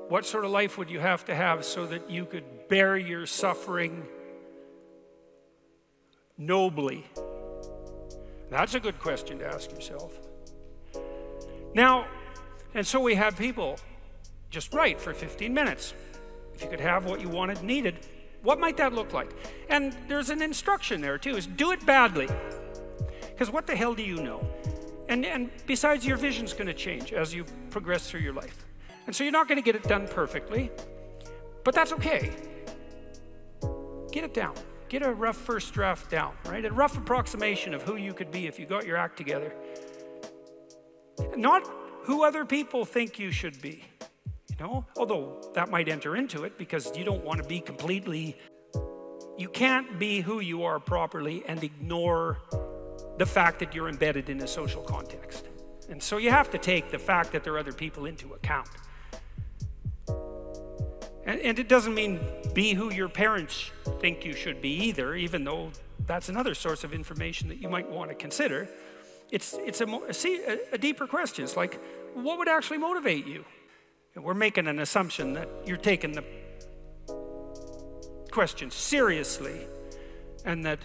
What sort of life would you have to have so that you could bear your suffering nobly? That's a good question to ask yourself. Now, and so we had people just write for 15 minutes. If you could have what you wanted and needed, what might that look like? And there's an instruction there too, is do it badly. Because what the hell do you know? And besides, your vision's going to change as you progress through your life. And so you're not going to get it done perfectly, but that's okay. Get it down. Get a rough first draft down, right? A rough approximation of who you could be if you got your act together. Not who other people think you should be, you know? Although that might enter into it because you don't want to be completely... You can't be who you are properly and ignore the fact that you're embedded in a social context. And so you have to take the fact that there are other people into account. And it doesn't mean be who your parents think you should be either, even though that's another source of information that you might want to consider. It's a deeper question. It's like, what would actually motivate you? And we're making an assumption that you're taking the question seriously and that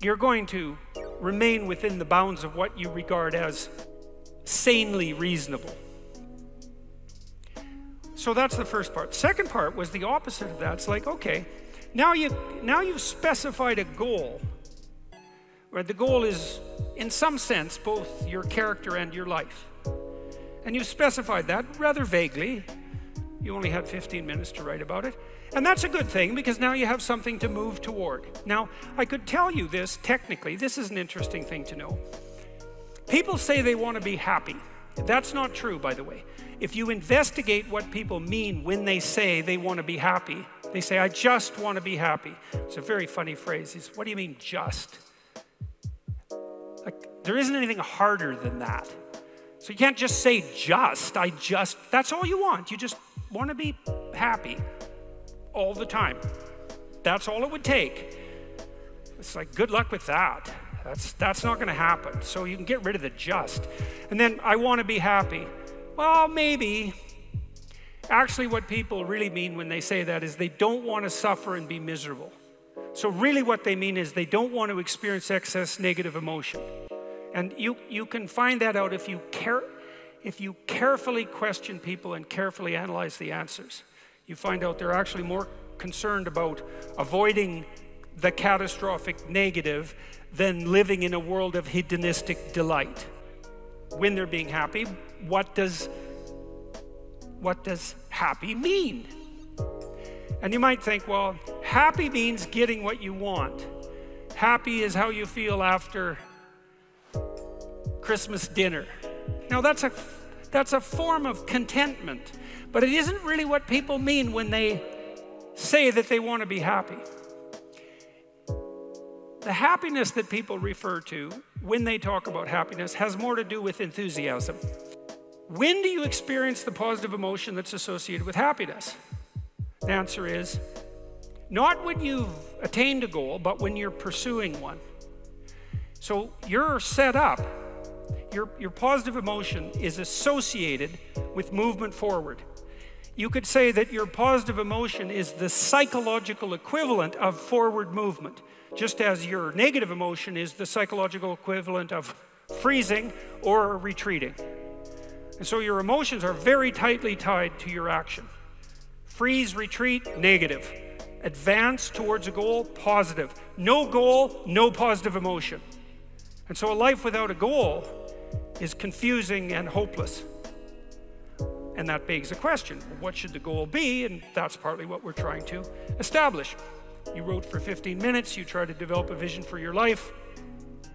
you're going to remain within the bounds of what you regard as sanely reasonable. So that's the first part. Second part was the opposite of that. It's like, okay, now you've specified a goal. Where the goal is, in some sense, both your character and your life. And you've specified that rather vaguely. You only had 15 minutes to write about it. And that's a good thing because now you have something to move toward. Now, I could tell you this technically. This is an interesting thing to know. People say they want to be happy. That's not true, by the way. If you investigate what people mean when they say they want to be happy, they say, I just want to be happy. It's a very funny phrase. It's, what do you mean, just? Like, there isn't anything harder than that. So you can't just say just, that's all you want. You just want to be happy all the time. That's all it would take. It's like, good luck with that. That's not going to happen. So you can get rid of the just. And then, I want to be happy. Well, maybe. Actually, what people really mean when they say that is they don't want to suffer and be miserable. So really what they mean is they don't want to experience excess negative emotion. And you can find that out if you carefully question people and carefully analyze the answers. You find out they're actually more concerned about avoiding the catastrophic negative than living in a world of hedonistic delight. When they're being happy, what does happy mean? And you might think, well, happy means getting what you want. Happy is how you feel after Christmas dinner. Now that's a form of contentment, but it isn't really what people mean when they say that they want to be happy. The happiness that people refer to when they talk about happiness has more to do with enthusiasm. When do you experience the positive emotion that's associated with happiness? The answer is, not when you've attained a goal, but when you're pursuing one. So you're set up, your positive emotion is associated with movement forward. You could say that your positive emotion is the psychological equivalent of forward movement, just as your negative emotion is the psychological equivalent of freezing or retreating. And so your emotions are very tightly tied to your action. Freeze, retreat, negative. Advance towards a goal, positive. No goal, no positive emotion. And so a life without a goal is confusing and hopeless. And that begs a question, what should the goal be? And that's partly what we're trying to establish. You wrote for 15 minutes, you try to develop a vision for your life.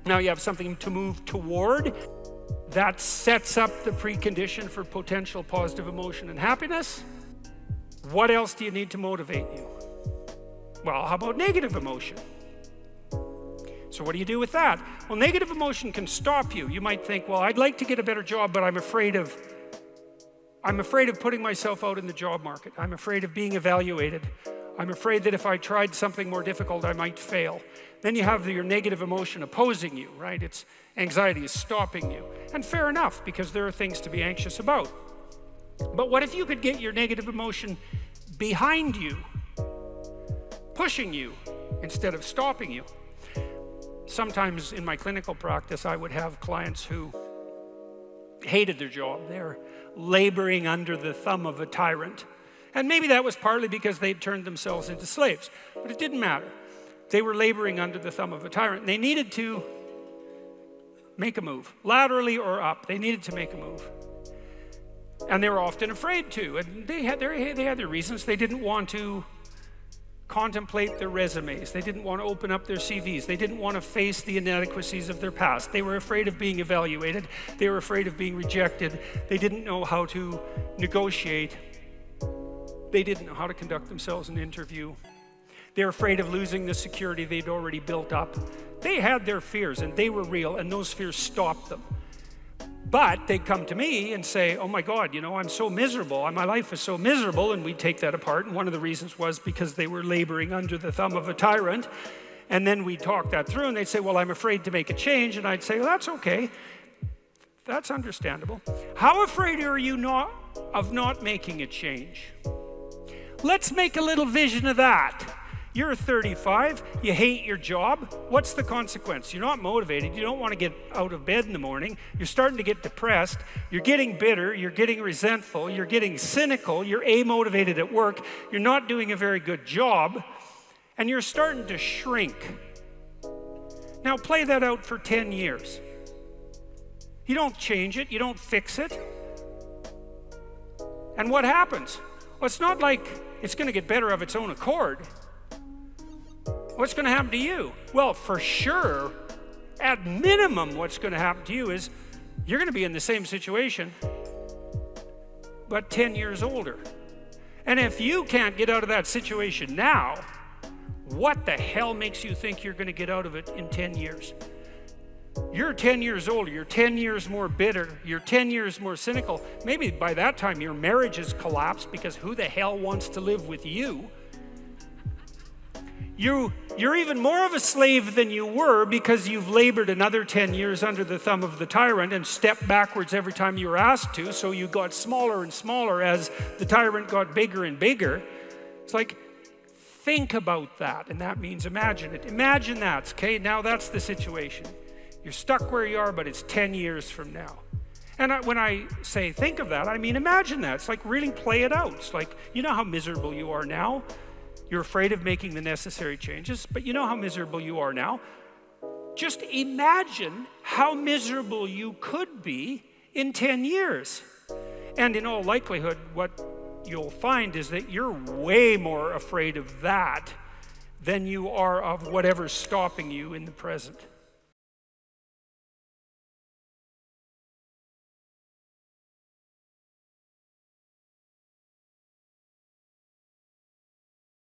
Now you have something to move toward. That sets up the precondition for potential positive emotion and happiness. What else do you need to motivate you? Well, how about negative emotion? So what do you do with that? Well, negative emotion can stop you. You might think, well, I'd like to get a better job, but I'm afraid of putting myself out in the job market. I'm afraid of being evaluated. I'm afraid that if I tried something more difficult, I might fail. Then you have your negative emotion opposing you, right? It's anxiety is stopping you. And fair enough, because there are things to be anxious about. But what if you could get your negative emotion behind you, pushing you instead of stopping you? Sometimes in my clinical practice, I would have clients who hated their job. They're laboring under the thumb of a tyrant. And maybe that was partly because they'd turned themselves into slaves, but it didn't matter. They were laboring under the thumb of a tyrant. They needed to make a move, laterally or up. They needed to make a move. And they were often afraid to, and they had their reasons. They didn't want to contemplate their resumes. They didn't want to open up their CVs. They didn't want to face the inadequacies of their past. They were afraid of being evaluated. They were afraid of being rejected. They didn't know how to negotiate. They didn't know how to conduct themselves in an interview. They were afraid of losing the security they'd already built up. They had their fears, and they were real, and those fears stopped them. But they'd come to me and say, oh my God, you know, I'm so miserable. My life is so miserable. And we'd take that apart. And one of the reasons was because they were laboring under the thumb of a tyrant. And then we'd talk that through, and they'd say, well, I'm afraid to make a change. And I'd say, well, that's okay. That's understandable. How afraid are you of not making a change? Let's make a little vision of that. You're 35, you hate your job. What's the consequence? You're not motivated, you don't want to get out of bed in the morning, you're starting to get depressed, you're getting bitter, you're getting resentful, you're getting cynical, you're amotivated at work, you're not doing a very good job, and you're starting to shrink. Now play that out for 10 years. You don't change it, you don't fix it. And what happens? Well, it's not like it's going to get better of its own accord. What's going to happen to you? Well, for sure, at minimum, what's going to happen to you is you're going to be in the same situation, but 10 years older. And if you can't get out of that situation now, what the hell makes you think you're going to get out of it in 10 years? You're 10 years older, you're 10 years more bitter, you're 10 years more cynical. Maybe by that time your marriage has collapsed because who the hell wants to live with you? You're even more of a slave than you were because you've labored another 10 years under the thumb of the tyrant and stepped backwards every time you were asked to, so you got smaller and smaller as the tyrant got bigger and bigger. It's like, think about that, and that means imagine it. Imagine that, okay? Now that's the situation. You're stuck where you are, but it's 10 years from now. And when I say think of that, I mean imagine that. It's like really play it out. It's like, you know how miserable you are now? You're afraid of making the necessary changes, but you know how miserable you are now. Just imagine how miserable you could be in 10 years. And in all likelihood, what you'll find is that you're way more afraid of that than you are of whatever's stopping you in the present.